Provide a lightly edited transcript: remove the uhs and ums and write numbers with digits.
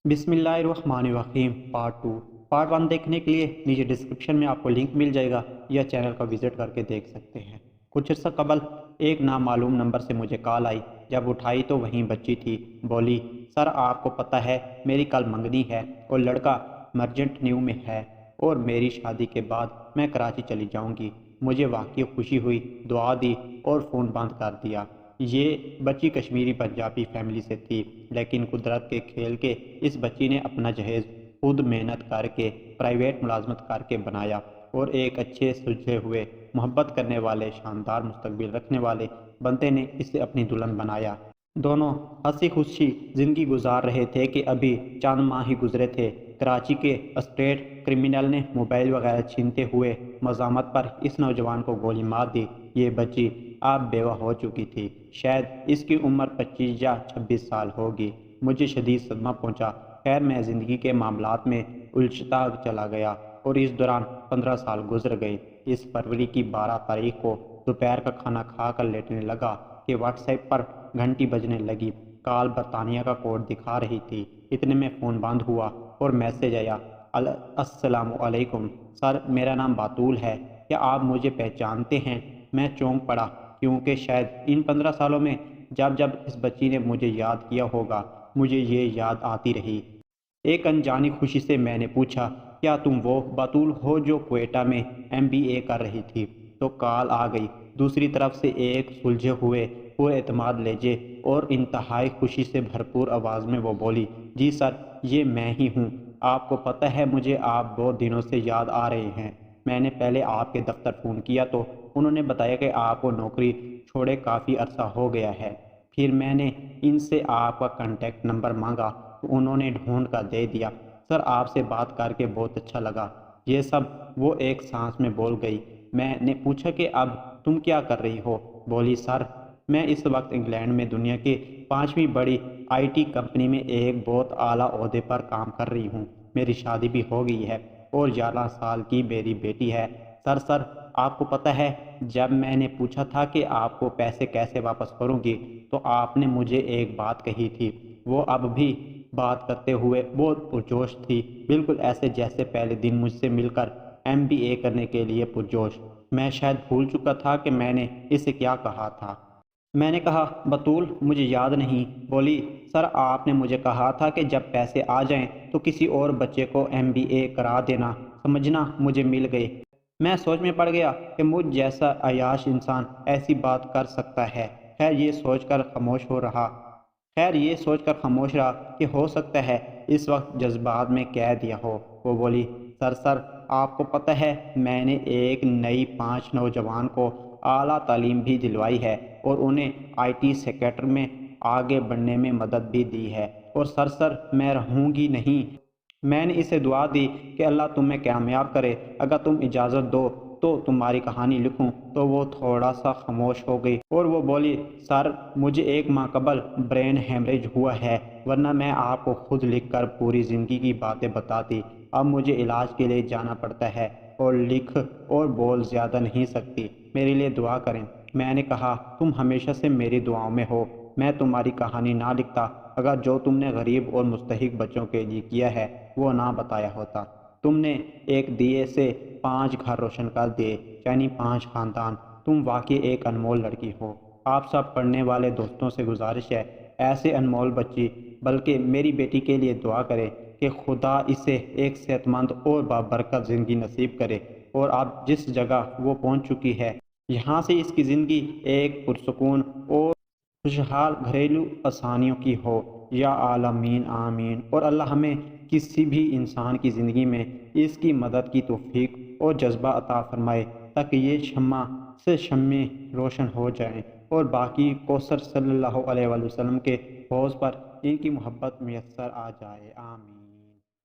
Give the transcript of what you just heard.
بسم اللہ الرحمن الرحیم پارٹ 1 دیکھنے کے لیے نیچے ڈسکرپشن میں آپ کو لنک مل جائے گا یا چینل کا وزٹ کر کے دیکھ سکتے ہیں۔ کچھ عرصہ قبل ایک نامعلوم نمبر سے مجھے کال آئی۔ جب اٹھائی تو وہیں بچی تھی۔ بولی، سر آپ کو پتہ ہے میری کل منگنی ہے اور لڑکا مرجنٹ نیو میں ہے اور میری شادی کے بعد میں کراچی چلی جاؤں گی۔ مجھے واقعی خوشی ہوئی، دعا دی اور فون بند کر دیا۔ یہ بچی کشمیری پنجابی فیملی سے تھی، لیکن قدرت کے کھیل کے اس بچی نے اپنا جہیز خود محنت کر کے پرائیویٹ ملازمت کر کے بنایا اور ایک اچھے سلجھے ہوئے محبت کرنے والے شاندار مستقبل رکھنے والے بندے نے اسے اپنی دلہن بنایا۔ دونوں ہنسی خوشی زندگی گزار رہے تھے کہ ابھی چند ماہ ہی گزرے تھے۔ کراچی کے اسٹریٹ کرمنل نے موبائل وغیرہ چھینتے ہوئے مزاحمت پر اس نوجوان کو گولی مار دی۔ یہ بچی اب بیوہ ہو چکی تھی۔ شاید اس کی عمر 25 یا 26 سال ہوگی۔ مجھے شدید صدمہ پہنچا۔ خیر میں زندگی کے معاملات میں الجھتا چلا گیا اور اس دوران 15 سال گزر گئے۔ اس فروری کی 12 تاریخ کو دوپہر کا کھانا کھا کر لیٹنے لگا کہ واٹس ایپ پر گھنٹی بجنے لگی۔ کال برطانیہ کا کوڈ دکھا رہی تھی۔ اتنے میں فون بند ہوا اور میسج آیا، السلام علیکم سر، میرا نام باتول ہے، کیا آپ مجھے پہچانتے ہیں؟ میں چونک پڑا، کیونکہ شاید ان 15 سالوں میں جب جب اس بچی نے مجھے یاد کیا ہوگا مجھے یہ یاد آتی رہی۔ ایک انجانی خوشی سے میں نے پوچھا، کیا تم وہ باتول ہو جو کوئٹہ میں MBA کر رہی تھی؟ تو کال آ گئی۔ دوسری طرف سے ایک سلجھے ہوئے پر اعتماد لہجے اور انتہائی خوشی سے بھرپور آواز میں وہ بولی، جی سر، یہ میں ہی ہوں۔ آپ کو پتہ ہے مجھے آپ بہت دنوں سے یاد آ رہے ہیں۔ میں نے پہلے آپ کے دفتر فون کیا تو انہوں نے بتایا کہ آپ کو نوکری چھوڑے کافی عرصہ ہو گیا ہے۔ پھر میں نے ان سے آپ کا کانٹیکٹ نمبر مانگا تو انہوں نے ڈھونڈ کر دے دیا۔ سر آپ سے بات کر کے بہت اچھا لگا۔ یہ سب وہ ایک سانس میں بول گئی۔ میں نے پوچھا کہ اب تم کیا کر رہی ہو؟ بولی، سر میں اس وقت انگلینڈ میں دنیا کی 5ویں بڑی IT کمپنی میں ایک بہت اعلیٰ عہدے پر کام کر رہی ہوں۔ میری شادی بھی ہو گئی ہے اور 11 سال کی میری بیٹی ہے۔ سر آپ کو پتہ ہے جب میں نے پوچھا تھا کہ آپ کو پیسے کیسے واپس کروں گی تو آپ نے مجھے ایک بات کہی تھی۔ وہ اب بھی بات کرتے ہوئے بہت پرجوش تھی، بالکل ایسے جیسے پہلے دن مجھ سے مل کر MBA کرنے کے لیے پرجوش۔ میں شاید بھول چکا تھا کہ میں نے اسے کیا کہا تھا۔ میں نے کہا، بطول مجھے یاد نہیں۔ بولی، سر آپ نے مجھے کہا تھا کہ جب پیسے آ جائیں تو کسی اور بچے کو MBA کرا دینا، سمجھنا مجھے مل گئے۔ میں سوچ میں پڑ گیا کہ مجھ جیسا عیاش انسان ایسی بات کر سکتا ہے۔ خیر یہ سوچ کر خاموش رہا کہ ہو سکتا ہے اس وقت جذبات میں کہہ دیا ہو۔ وہ بولی، سر آپ کو پتہ ہے میں نے ایک نئی 5 نوجوان کو اعلیٰ تعلیم بھی دلوائی ہے اور انہیں IT سیکٹر میں آگے بڑھنے میں مدد بھی دی ہے، اور سر میں رہوں گی نہیں۔ میں نے اسے دعا دی کہ اللہ تمہیں کامیاب کرے، اگر تم اجازت دو تو تمہاری کہانی لکھوں۔ تو وہ تھوڑا سا خاموش ہو گئی اور وہ بولی، سر مجھے 1 ماہ قبل برین ہیمریج ہوا ہے، ورنہ میں آپ کو خود لکھ کر پوری زندگی کی باتیں بتاتی۔ اب مجھے علاج کے لیے جانا پڑتا ہے اور لکھ اور بول زیادہ نہیں سکتی، میرے لیے دعا کریں۔ میں نے کہا، تم ہمیشہ سے میری دعاؤں میں ہو۔ میں تمہاری کہانی نہ لکھتا اگر جو تم نے غریب اور مستحق بچوں کے لیے کیا ہے وہ نہ بتایا ہوتا۔ تم نے ایک دیے سے 5 گھر روشن کر دیے، یعنی 5 خاندان۔ تم واقعی ایک انمول لڑکی ہو۔ آپ سب پڑھنے والے دوستوں سے گزارش ہے، ایسے انمول بچی بلکہ میری بیٹی کے لیے دعا کرے کہ خدا اسے ایک صحت مند اور بابرکت زندگی نصیب کرے، اور اب جس جگہ وہ پہنچ چکی ہے یہاں سے اس کی زندگی ایک پرسکون اور خوشحال گھریلو آسانیوں کی ہو۔ یا عالمین آمین۔ اور اللہ ہمیں کسی بھی انسان کی زندگی میں اس کی مدد کی توفیق اور جذبہ عطا فرمائے تاکہ یہ شمع سے شمعیں روشن ہو جائیں اور باقی کوثر صلی اللہ علیہ وسلم کے حوض پر ان کی محبت میسر آ جائے۔ آمین۔